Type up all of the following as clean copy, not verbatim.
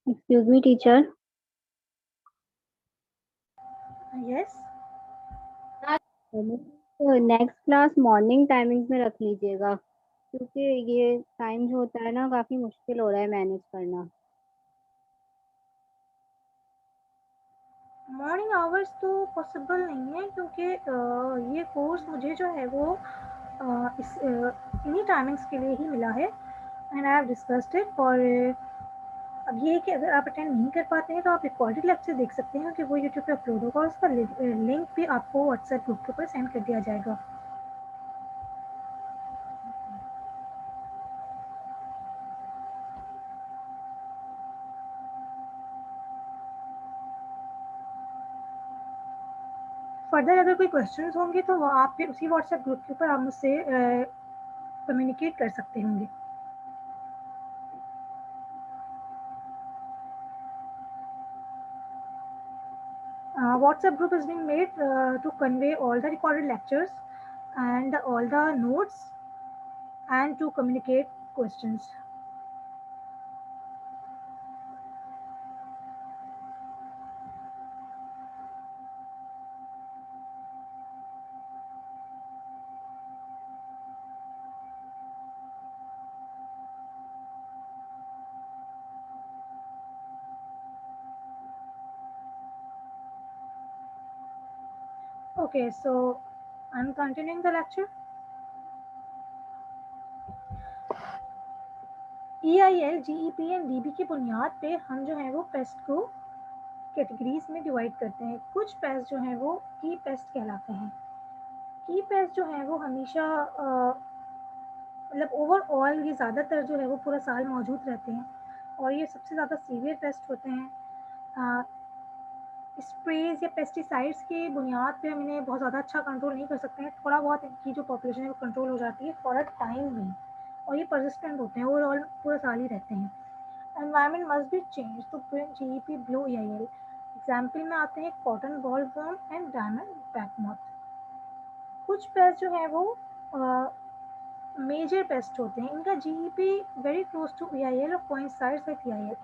Excuse me teacher. Yes. Next class morning timings में रख लीजिएगा, क्योंकि ये टाइम जो होता है ना काफी मुश्किल हो रहा है मैनेज करना। मॉर्निंग आवर्स तो पॉसिबल नहीं है, क्योंकि ये कोर्स मुझे जो है वो इस इन्हीं टाइमिंग्स के लिए ही मिला है, and I have discussed it. और अब ये है कि अगर आप अटेंड नहीं कर पाते हैं तो आप रिकॉर्डेड लेक्चर देख सकते हैं, कि वो यूट्यूब पे अपलोड होगा, उसका लिंक भी आपको व्हाट्सएप ग्रुप के ऊपर सेंड कर दिया जाएगा। फर्दर अगर कोई क्वेश्चंस होंगे तो वो आप फिर उसी व्हाट्सएप ग्रुप के ऊपर आप मुझसे कम्युनिकेट कर सकते होंगे। WhatsApp group is being made to convey all the recorded lectures and all the notes and to communicate questions. Okay, so I'm continuing the lecture. EIL, GEP and DB की बुनियाद पे हम जो है वो पेस्ट को कैटेगरीज में divide करते हैं। कुछ पेस्ट जो है वो की पेस्ट कहलाते हैं। की पेस्ट जो है वो हमेशा मतलब ओवरऑल ये ज़्यादातर जो है वो पूरा साल मौजूद रहते हैं, और ये सबसे ज़्यादा सीवियर पेस्ट होते हैं। स्प्रेज या पेस्टिसाइड्स की बुनियाद पे हम इन्हें बहुत ज़्यादा अच्छा कंट्रोल नहीं कर सकते हैं। थोड़ा बहुत इनकी जो पॉपुलेशन है वो कंट्रोल हो जाती है फॉर अ टाइम में, और ये परसिस्टेंट होते हैं, ओवरऑल पूरा साल ही रहते हैं। Environment must be change to prevent GEP blue EIL। Example में आते हैं cotton boll worm and diamond back moth. कुछ पेस्ट जो है वो मेजर पेस्ट होते हैं, इनका GEP very close to EIL और कोइंसाइड्स विद EIL।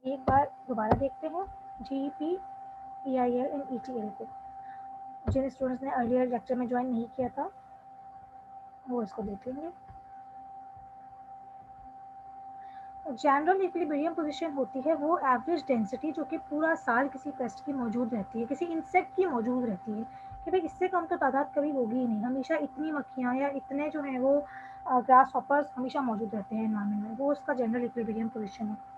एक बार दोबारा देखते हैं GEP, EIL एंड ETL को। जिन स्टूडेंट्स ने अर्लियर लेक्चर में ज्वाइन नहीं किया था वो इसको देख लेंगे। जनरल इक्विलिब्रियम पोजीशन होती है वो एवरेज डेंसिटी जो कि पूरा साल किसी पेस्ट की मौजूद रहती है, किसी इंसेक्ट की मौजूद रहती है, कि भाई इससे कम तो तादाद कभी होगी ही नहीं। हमेशा इतनी मक्खियाँ या इतने जो हैं वो ग्रास हॉपर्स हमेशा मौजूद रहते हैं एनवायरमेंट में, वो उसका जनरल इक्विलिब्रियम पोजीशन है।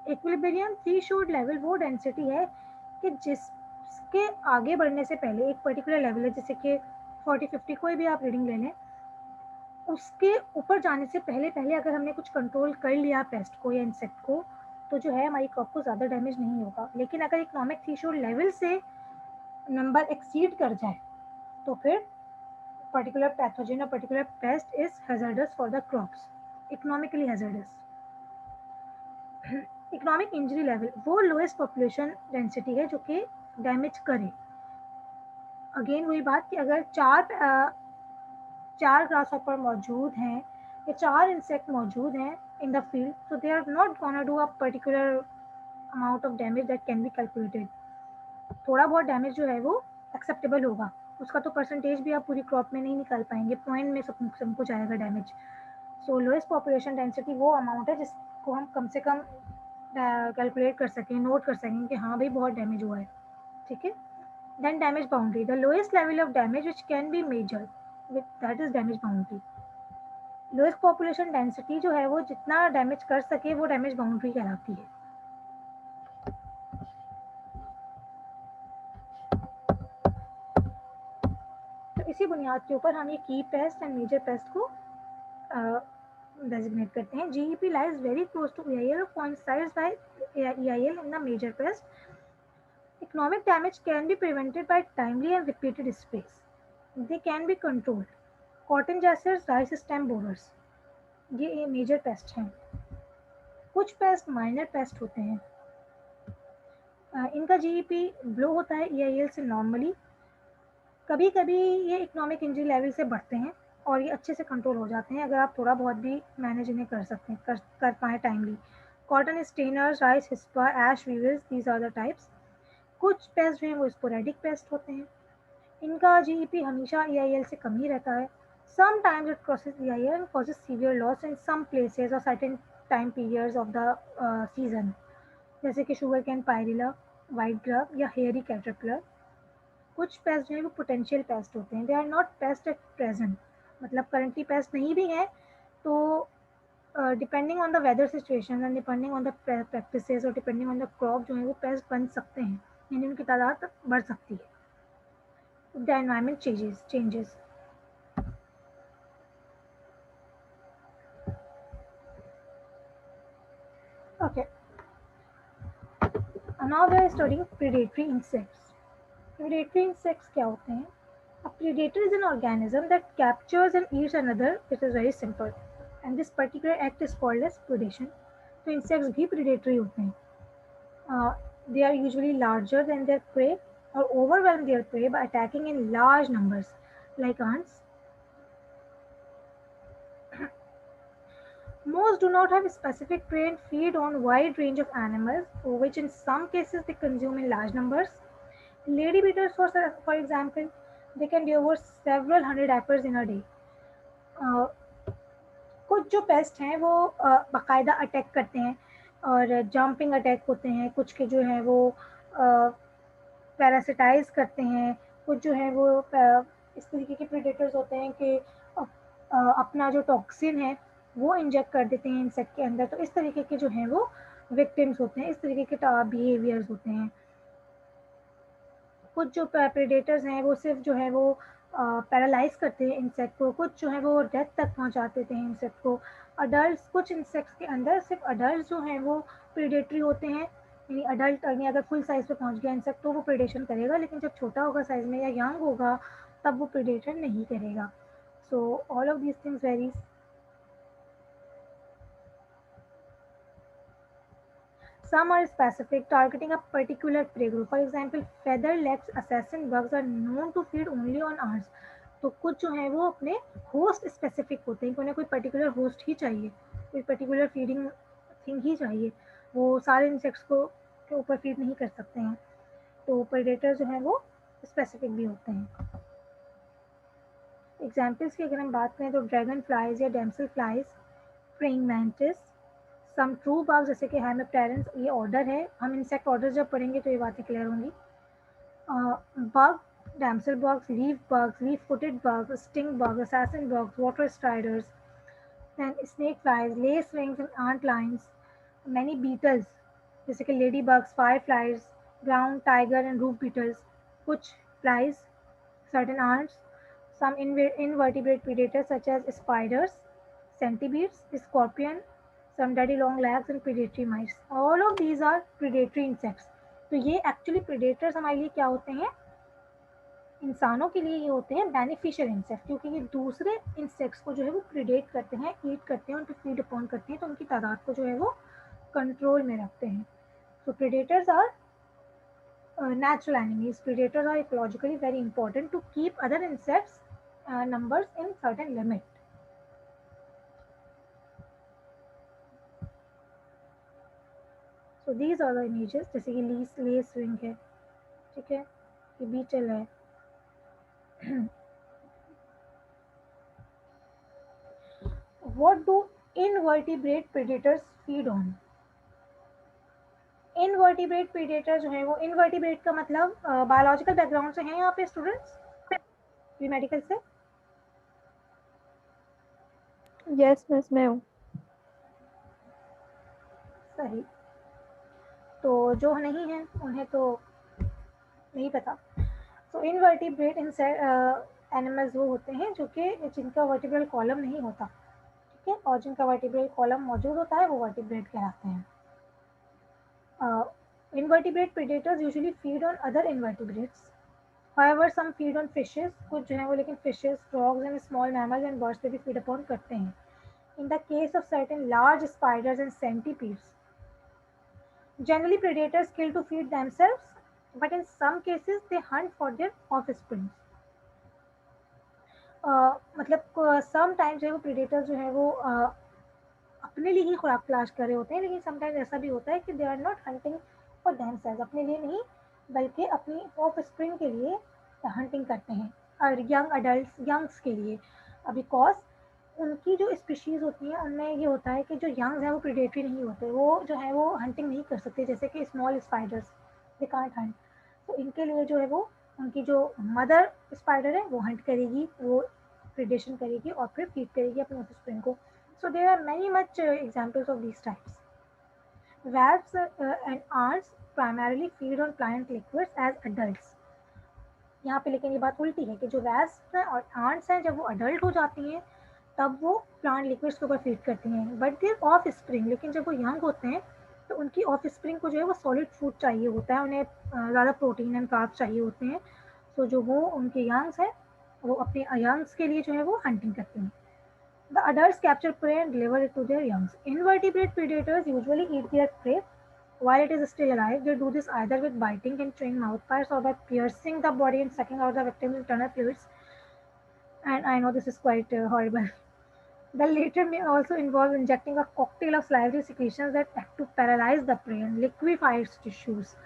इक्विलिब्रियम थ्रेशोल्ड लेवल वो डेंसिटी है कि जिसके आगे बढ़ने से पहले एक पर्टिकुलर लेवल है, जैसे कि 40-50 कोई भी आप रीडिंग ले लें, उसके ऊपर जाने से पहले पहले अगर हमने कुछ कंट्रोल कर लिया पेस्ट को या इंसेक्ट को, तो जो है हमारी क्रॉप को ज़्यादा डैमेज नहीं होगा। लेकिन अगर इकोनॉमिक थ्रेशोल्ड लेवल से नंबर एक्सीड कर जाए तो फिर पर्टिकुलर पैथोजन और particular paste is hazardous for the crops, economically hazardous. Economic injury level वो लोएस्ट पॉपुलेशन डेंसिटी है जो कि डैमेज करे। अगेन वही बात कि अगर चार ग्रास हॉपर मौजूद हैं या चार इंसेक्ट मौजूद हैं in the field, so they are not gonna do a particular amount of damage that can be calculated। थोड़ा बहुत डैमेज जो है वो एक्सेप्टेबल होगा, उसका तो परसेंटेज भी आप पूरी क्रॉप में नहीं निकाल पाएंगे, पॉइंट में सब कुछ आएगा डैमेज। सो लोएस्ट पॉपुलेशन डेंसिटी वो अमाउंट है जिसको हम कम से कम कैलकुलेट कर सकें, नोट कर सकें कि हाँ भाई बहुत डैमेज हुआ है। ठीक है। Then damage boundary, the lowest level of damage which can be measure with that is damage boundary. Lowest population density जो है वो जितना डैमेज कर सके वो डैमेज बाउंड्री कहलाती है। तो इसी बुनियाद के ऊपर हम ये की पेस्ट एंड मेजर पेस्ट को डेजिग्नेट करते हैं। GEP lies very close to EIL or coincides by EIL in the major pest। Economic damage can be prevented by timely and repeated sprays। They can be controlled। Cotton जैसे rice stem borers ये major paste हैं। कुछ paste minor paste होते हैं। इनका GEP लो होता है EIL से नॉर्मली। कभी कभी ये इकोनॉमिक इंजरी लेवल से बढ़ते हैं और ये अच्छे से कंट्रोल हो जाते हैं अगर आप थोड़ा बहुत भी मैनेज इन्हें कर सकते हैं, कर पाएँ timely. Cotton stainers, rice hispa, ash weavers, these are the types. कुछ पेस्ट जो हैं वो स्पोरेडिक पेस्ट होते हैं। इनका जीईपी हमेशा ईआईएल से कम ही रहता है। Sometimes it crosses EIL and causes severe loss in some places or certain time periods of the season, जैसे कि sugar cane pyrilla, white grub या हेयरी कैटरपिलर। कुछ पेस्ट जो है वो पोटेंशियल पेस्ट होते हैं, they are not pest at present, मतलब करंटली पेस्ट नहीं भी है, तो depending on the weather situation and depending on the practices और डिपेंडिंग ऑन द क्रॉप जो है वो पेस्ट बन सकते हैं, यानी उनकी तादाद बढ़ सकती है the environment changes. Okay, now we are studying predatory insects. Predatory insects क्या होते हैं? A predator is an organism that captures and eats another. It is very simple. And this particular act is called as predation. तो insects भी predatory होते हैं. They are usually larger than their prey or overwhelm their prey by attacking in large numbers, like ants. Most do not have specific prey and feed on a wide range of animals, which in some cases they consume in large numbers. Lady beetles, for example, they can devour several hundred apples in a day. कुछ जो paste हैं वो बाकायदा attack करते हैं और jumping attack होते हैं, कुछ के जो हैं वो पैरासिटाइज करते हैं, कुछ जो है वो इस तरीके के प्रेडेटर्स होते हैं कि अपना जो टॉक्सिन है वो इंजेक्ट कर देते हैं इंसेक्ट के अंदर, तो इस तरीके के जो हैं वो विक्टिम्स होते हैं, इस तरीके के बिहेवियर्स होते हैं। कुछ जो प्रेडेटर्स हैं वो सिर्फ जो है वो पैरालाइज करते हैं इंसेक्ट को, कुछ जो है वो डेथ तक पहुंचा देते हैं इंसेक्ट को। अडल्ट, कुछ इंसेक्ट्स के अंदर सिर्फ अडल्ट जो हैं वो प्रेडेटरी होते हैं, यानी अडल्ट यानी अगर फुल साइज पे पहुंच गया इंसेक्ट तो वो प्रेडेशन करेगा, लेकिन जब छोटा होगा साइज में या यंग होगा तब वो प्रेडेशन नहीं करेगा। So all of these things varies. Some are specific, targeting a particular prey group. For example, feather-legged assassin bugs are known to feed only on ants. तो कुछ जो है वो अपने होस्ट स्पेसिफिक होते हैं, उन्हें कोई पर्टिकुलर होस्ट ही चाहिए, कोई पर्टिकुलर फीडिंग थिंग ही चाहिए, वो सारे इंसेक्ट्स को के ऊपर फीड नहीं कर सकते हैं, तो प्रेडेटर जो है वो स्पेसिफिक भी होते हैं। एग्जाम्पल्स की अगर हम बात करें तो ड्रैगन फ्लाइज या damsel flies, praying mantis, some true bugs जैसे कि हेमिप्टेरन्स, ये ऑर्डर है, हम इंसेक्ट ऑर्डर जब पढ़ेंगे तो ये बातें क्लियर होंगी। Bug, damsel bugs, leaf footed bugs, sting bugs, assassin bugs, water striders, then snake flies, lace wings and ant lions, many beetles जैसे कि lady bugs, fire flies, ground tiger and roof beetles, कुछ flies, certain ants, some invertebrate predators such as spiders, centipedes, scorpion, some daddy long legs and predatory mites. All of these are predatory insects. तो ये actually predators हमारे लिए क्या होते हैं, इंसानों के लिए ये होते हैं बेनिफिशियल इंसेक्ट, क्योंकि ये दूसरे इंसेक्ट्स को जो है वो प्रिडेट करते हैं, ईट करते हैं, उनको फीड अपॉन करते हैं, तो उनकी तादाद को जो है वो कंट्रोल में रखते हैं। So predators are natural enemies. Predators are ecologically very important to keep other insects numbers in certain limit. So these are the images, जैसे कि लेस विंग है, ठीक है, ये बीटल है। What do invertebrate predators feed on? Invertebrate predator जो है वो, इनवर्टिब्रेट का मतलब बायोलॉजिकल बैकग्राउंड से हैं यहाँ पे स्टूडेंट्स, प्री मेडिकल से? यस मिस, मैं हूँ। सही, तो जो नहीं है उन्हें तो नहीं पता। तो इनवर्टिब्रेट एनिमल्स वो होते हैं जो कि जिनका वर्टिब्रल कॉलम नहीं होता, ठीक है, और जिनका वर्टिब्रल कॉलम मौजूद होता है वो वर्टिब्रेट कहलाते हैं। Invertebrate predators usually feed on other invertebrates, however some feed on fishes, कुछ जो है वो लेकिन fishes, frogs and small mammals and birds पे भी feed upon करते हैं। In the case of certain large spiders and centipedes, generally predators kill to feed themselves, but in some cases they hunt for their offspring. मतलब some time जो है वो predators जो है वो अपने लिए ही खुराक तलाश कर रहे होते हैं, लेकिन समटाइम्स ऐसा भी होता है कि they are not hunting for themselves, अपने लिए नहीं बल्कि अपनी ऑफ स्प्रिंग के लिए हंटिंग करते हैं, और यंग अडल्ट यंग्स के लिए, बिकॉज उनकी जो स्पीशीज़ होती हैं उनमें ये होता है कि जो यंग्स हैं वो प्रीडेटरी नहीं होते, वो जो है वो हंटिंग नहीं कर सकते, जैसे कि small spiders they can't Hunt. तो इनके लिए जो है वो उनकी जो मदर स्पाइडर है वो हंट करेगी, वो प्रिडेशन करेगी और फिर फीड करेगी अपने ऑफस्प्रिंग को। So there are many much examples of these types. Wasps and ants primarily feed on plant liquids as adults. यहाँ पे लेकिन ये बात उल्टी है कि जो wasps हैं और ants हैं जब वो adult हो जाती हैं तब वो प्लांट लिक्विड्स के ऊपर फीड करती हैं, बट देर ऑफ स्प्रिंग, लेकिन जब वो यंग होते हैं तो उनकी ऑफ स्प्रिंग को जो है वो सॉलिड फूड चाहिए होता है, उन्हें ज़्यादा प्रोटीन एंड कार्ब्स चाहिए होते हैं। तो जो वो उनके यंग्स हैं वो अपने यंग्स के लिए जो है वो हंटिंग करती हैं। The adults capture prey and deliver it to their young. Invertebrate predators usually eat their prey while it is still alive. They do this either with biting and chewing mouthparts or by piercing the body and sucking out the victim's internal fluids. And I know this is quite horrible. The latter may also involve injecting a cocktail of salivary secretions that act to paralyze the prey and liquefy its tissues.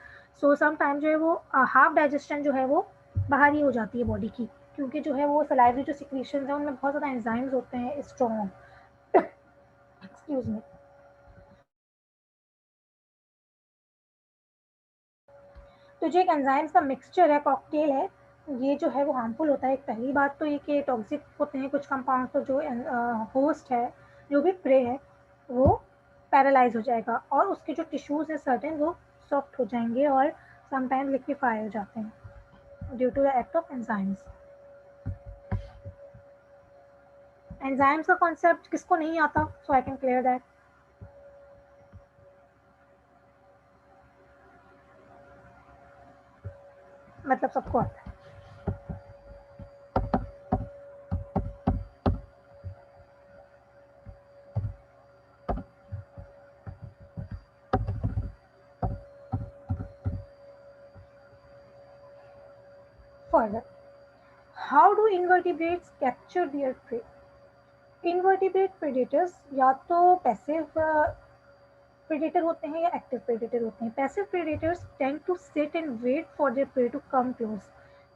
So sometimes जो है वो half digestion जो है वो बाहर ही हो जाती है बॉडी की, क्योंकि जो है वो सलाइवरी जो सिक्रीशंस हैं उनमें बहुत ज़्यादा एंजाइम्स होते हैं स्ट्रॉन्ग। Excuse me. तो जो एक एंजाइम्स का मिक्सचर है, कॉकटेल है, ये जो है वो हार्मफुल होता है। पहली बात तो ये कि टॉक्सिक होते हैं कुछ कंपाउंड, तो जो होस्ट है जो भी प्रे है वो पैरालाइज हो जाएगा और उसके जो टिश्यूज है सर्टेन वो सॉफ्ट हो जाएंगे और समटाइम्स लिक्विफाई हो जाते हैं due to the act of enzymes. Enzymes का कॉन्सेप्ट किसको नहीं आता, so I can clear that. मतलब सबको आता है। Further, how do invertebrates capture their prey? Invertebrate predators या तो पैसिव प्रेडेटर होते हैं या एक्टिव प्रेडेटर होते हैं। Passive predators tend to sit and wait for their prey to come close.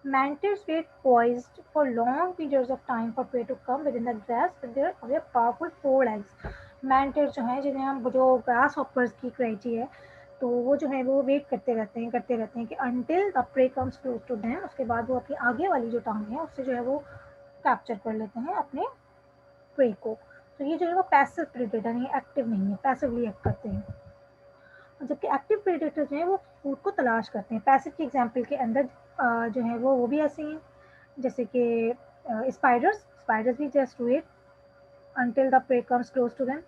Mantids wait poised for long periods of time for prey to come within the grasp with their powerful forelegs. Mantids जो हैं जिन्हें हम जो grass hoppers की creche है, तो वो जो है वो वेट करते रहते हैं कि until the prey comes close to them, उसके बाद वो अपनी आगे वाली जो टांग है उससे जो है वो कैप्चर कर लेते हैं अपने प्रे को। तो ये जो है वो पैसिव प्रेडेटर नहीं है, एक्टिव नहीं है, पैसिवली एक्ट करते हैं। जबकि एक्टिव प्रेडेटर जो है वो फूड को तलाश करते हैं। पैसिव की एग्जाम्पल के अंदर जो है वो भी ऐसे हैं, जैसे कि स्पाइडर्स भी just wait until the prey comes close to them.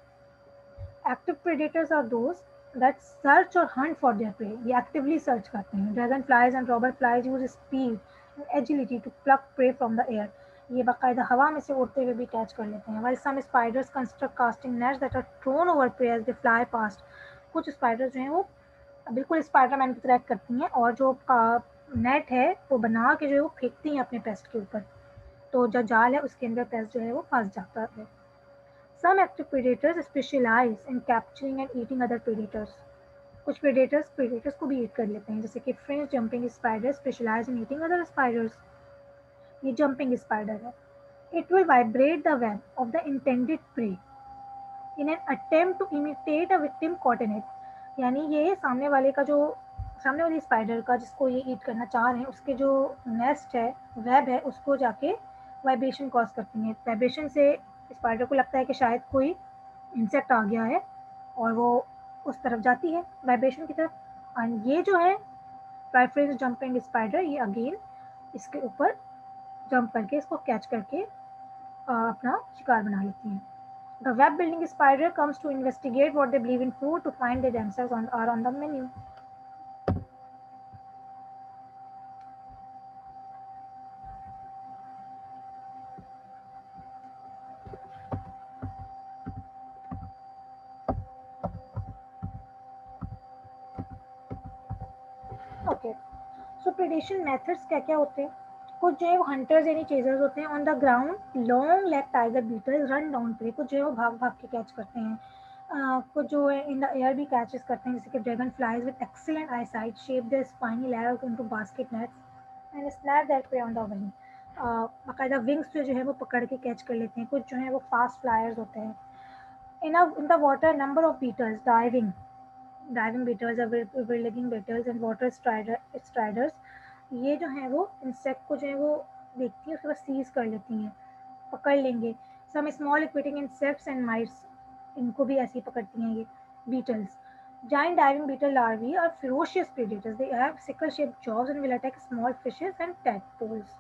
Active predators are those that search or hunt for their prey. ये actively search करते हैं। Dragonflies and robber flies use speed and agility to pluck prey from the air. ये बाकायदा हवा में से उड़ते हुए भी कैच कर लेते हैं। While some spiders construct casting nets that are thrown over prey as they fly past. कुछ स्पाइडर जो हैं वो बिल्कुल स्पाइडरमैन की तरह करती हैं और जो नेट है वो बना के जो है वो फेंकती हैं अपने पेस्ट के ऊपर, तो जो जाल है उसके अंदर पेस्ट जो है वो फंस जाता है। Some active predators specialize in capturing and eating other predators. कुछ predators को भी eat कर लेते हैं, जैसे कि fringe jumping spiders specialize in eating other spiders. ये jumping spider है. It will vibrate the web of the intended prey in an attempt to imitate a victim caught in it. यानी ये सामने वाली स्पाइडर का जिसको ये ईट करना चाह रहे हैं उसके जो नेस्ट है, वेब है, उसको जाके वाइब्रेशन कॉज करती हैं। वाइब्रेशन से स्पाइडर को लगता है कि शायद कोई इंसेक्ट आ गया है और वो उस तरफ जाती है वाइब्रेशन की तरफ। एंड ये जो है फ्राइफ्रेंज जंपिंग स्पाइडर, ये अगेन इसके ऊपर जंप करके इसको कैच करके अपना शिकार बना लेती हैं। The web building spider comes to investigate what they believe in food to find they themselves are on the menu. Okay, so predation methods क्या क्या होते हैं? कुछ जो है वो हंटर्स यानी चेजर्स होते हैं। On the ground long leg tiger beetles run down prey, कुछ जो है वो भाग भाग के कैच करते हैं। कुछ जो है इन द एयर भी कैचेस करते हैं, जैसे कि dragonflies with excellent eyesight shape their spiny leg into basket nets and snap that prey on the wing. बाकायदा विंग्स पे जो है वो पकड़ के कैच कर लेते हैं। कुछ जो है वो फास्ट फ्लायर्स होते हैं। In the water, number of beetles diving beetles or whirligig beetles and water striders, ये जो है वो इंसेक्ट को जो है वो देखती है, उसके बाद सीज कर लेती हैं, पकड़ लेंगे। सम स्मॉल इक्विटिंग इंसेक्ट्स एंड माइट्स, इनको भी ऐसे ही पकड़ती हैं ये beetles. Giant diving beetle larvae are ferocious predators. They have sickle-shaped jaws and will attack small fishes and tadpoles.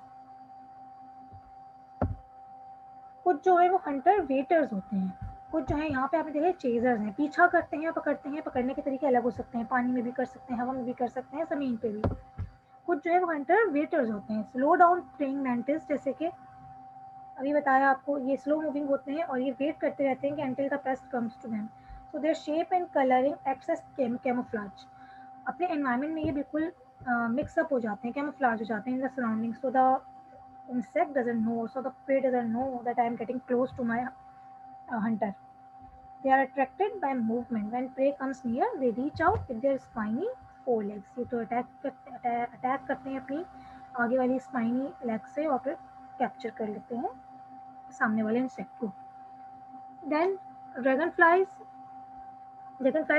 कुछ जो है वो हंटर वेटर्स होते हैं। कुछ जो है यहाँ पे आपने देखा चेजर्स हैं, पीछा करते हैं, पकड़ते हैं। पकड़ने के तरीके अलग हो सकते हैं, पानी में भी कर सकते हैं, हवा में भी कर सकते हैं, जमीन पे भी। कुछ जो है वो हंटर वेटर्स होते हैं। स्लो डाउन प्रेइंग मैंटिस, जैसे कि अभी बताया आपको, ये स्लो मूविंग होते हैं और ये वेट करते रहते हैं कि until the pest comes to them. So their shape and colouring acts as camouflage. अपने एनवायरनमेंट में ये बिल्कुल मिक्सअप हो जाते हैं, कैमोफ्लेज हो जाते हैं in the surrounding. So the insect doesn't know, so the prey doesn't know that I am getting close to my hunter. They are attracted by movement. When prey comes near, they reach out with their spiny forelegs. ये तो attack करते हैं अपनी आगे वाली spiny leg से और फिर कैप्चर कर लेते हैं सामने वाले इंसेक्ट को। देन ड्रैगन फ्लाइज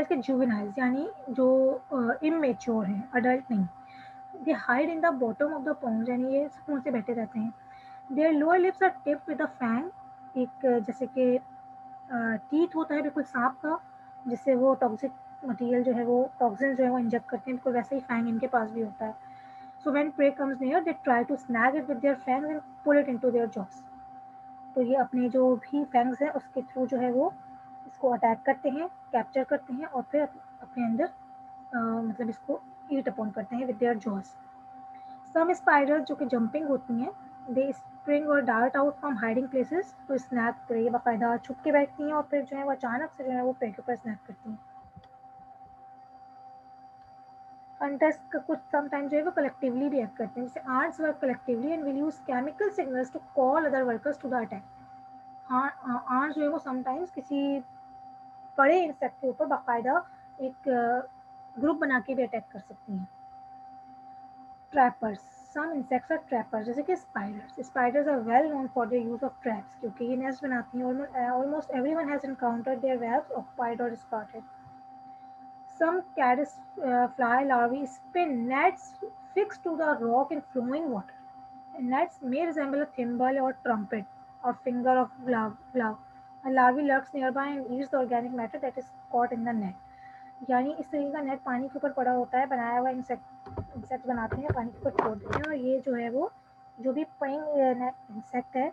के जुवेनाइल्स यानी जो इमेच्योर हैं, अडल्ट नहीं, they hide in the bottom of the pond, यानी ये सुकून से बैठे रहते हैं। Their lower lips are tipped with a fang, एक जैसे कि टीथ होता है बिल्कुल सांप का, जिससे वो टॉक्सिक मटेरियल जो है वो टॉक्सिन जो है वो इंजेक्ट करते हैं, बिल्कुल वैसे ही फैंग इनके पास भी होता है। So when prey comes near they try to snag it with their fangs and pull it into their jaws. तो ये अपने जो भी फैंग्स हैं उसके थ्रू जो है वो इसको अटैक करते हैं, कैप्चर करते हैं और फिर अपने अंदर मतलब इसको ईट अपॉन करते हैं with their jaws. Some spiders जो कि जंपिंग होती हैं, दे स्प्रिंग और dart out from hiding places to snap prey, बाकायदा छुप के बैठती हैं और फिर जो है वो अचानक से जो है वो प्रे के ऊपर स्नैप करती हैं। हंटर्स का कुछ समटाइम्स जो है वो कलेक्टिवली रिएक्ट करते हैं, जैसे ants work collectively and will use chemical signals to call other workers to the attack. Ants जो है वो समटाइम्स किसी बड़े इंसेक्ट के ऊपर बाकायदा एक ग्रुप बना के भी अटैक कर सकती हैं। Trappers, some insects are trappers, जैसे कि spiders are well known for their use of traps, क्योंकि ये नेस्ट बनाती हैं। Almost everyone has encountered their webs occupied और स्पॉटेड। सम caddis fly larvae spin nets fixed to the rock in flowing water. Nets may resemble a thimble or trumpet or finger of glove. A larvae lurks nearby and eats the organic matter that is caught in the net. यानी इस तरीके का net पानी के ऊपर पड़ा होता है, बनाया हुआ इंसेक्ट बनाते हैं, पानी के ऊपर छोड़ देते हैं और ये जो है वो जो भी पेइंग इंसेक्ट है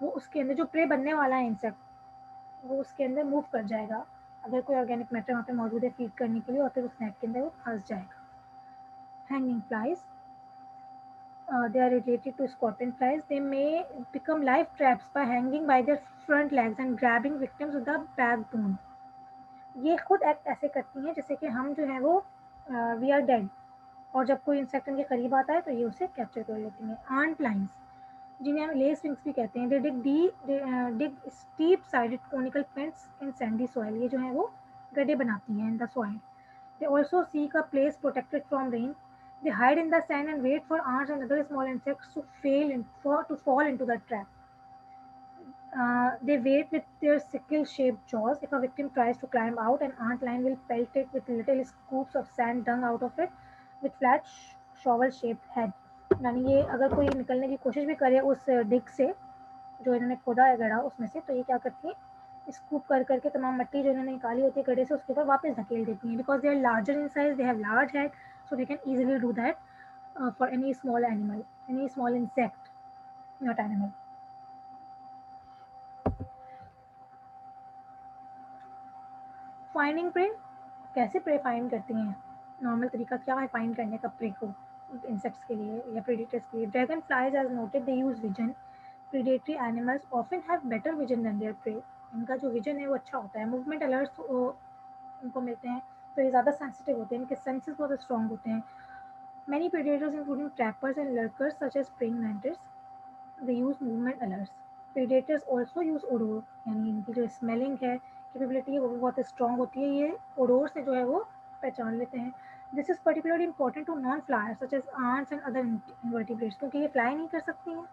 वो उसके अंदर जो प्रे बनने वाला है इंसेक्ट वो उसके अंदर मूव कर जाएगा अगर कोई ऑर्गेनिक मैटर वहाँ पे मौजूद है फीड करने के लिए, और फिर उस नेट के अंदर वो फंस जाएगा। Hanging flies, they are related to scorpion flies. They may become live traps by hanging by their front legs and grabbing victims with the backbone. ये खुद एक्ट ऐसे करती हैं जैसे कि हम जो है वो वी आर डेड, और जब कोई इंसेक्ट इनके करीब आता है तो ये उसे कैप्चर कर लेती हैं। आंट लाइन्स, जिन्हें हम लेस विंग्स भी कहते हैं, they dig steep sided conical pits in sandy soil, ये जो है वो गड्ढे बनाती हैं in the soil. They also seek a place protected from rain. They hide in the sand and wait for ants and other small insects to fall into the trap. They wait with their sickle-shaped jaws. If a victim tries to climb out, an ant lion will pelt it with little scoops of sand dug out of it with flat shovel-shaped head. यानी ये अगर कोई निकलने की कोशिश भी करे उस डिग से जो इन्होंने खोदा है गड्ढा उसमें से, तो ये क्या करती है, स्कूप कर करके तमाम मिट्टी जो इन्होंने निकाली होती है गड्ढे से उसके ऊपर वापस धकेल देती हैं। Because they are larger in size, they have large head, so they can easily do that for any small animal, any small insect, not animal. Finding prey, कैसे प्रे फाइंड करती हैं, नॉर्मल तरीका क्या है फाइंड करने का pray को insects के लिए या प्रेडेटर्स के लिए। Dragonflies as noted they use vision. Predatory animals often have better vision than their prey, इनका जो विजन है वो अच्छा होता है। मूवमेंट अलर्ट्स इनको मिलते हैं तो ये ज़्यादा सेंसिटिव होते हैं, इनके सेंसेस बहुत स्ट्रॉन्ग होते हैं। Many predators, including trappers and lurkers such as praying mantis, they use movement alerts. Predators also use odor, यानी इनकी जो स्मेलिंग है कैपेबिलिटी है वो भी बहुत स्ट्रांग होती है, ये ओडोर से जो है वो पहचान लेते हैं. This is particularly important to non flyers such as ants and other invertebrates, क्योंकि ये फ्लाई नहीं कर सकती हैं.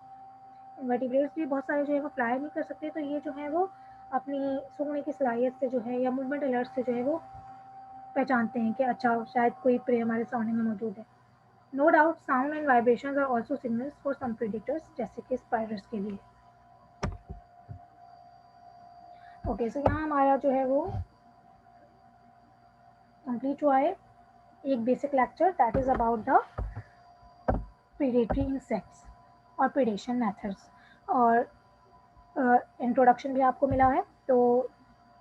इन्वर्टिब्रेट्स भी बहुत सारे जो है वो फ्लाई नहीं कर सकते, तो ये जो है वो अपनी सूंघने की सलाहियत से जो है या मूवमेंट अलर्ट से जो है वो पहचानते हैं कि अच्छा शायद कोई प्रे हमारे सामने में मौजूद है. No doubt sound and vibrations are also signals for some predators, जैसे कि स्पाइडर्स के लिए. ओके, सो यहाँ हमारा जो है वो कंप्लीट हुआ है एक basic lecture that is about the predatory insects और प्रेडेशन मेथड्स, और इंट्रोडक्शन भी आपको मिला है. तो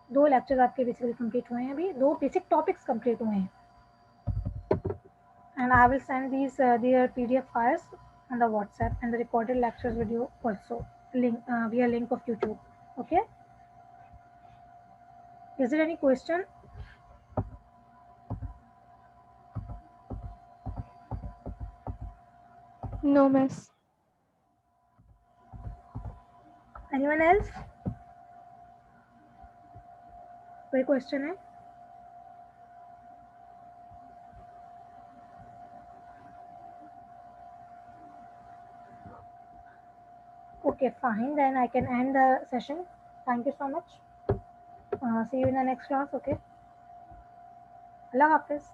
2 लेक्चर्स आपके बेसिकली कंप्लीट हुए हैं, अभी 2 बेसिक टॉपिक्स कंप्लीट हुए हैं. And I will send these their PDF files on the WhatsApp and the recorded lectures video also via link of YouTube. Okay. Is there any question? No, miss. Anyone else? कोई question है? Okay, fine. Then I can end the session. Thank you so much. See you in the next class. Okay. Allah Hafiz.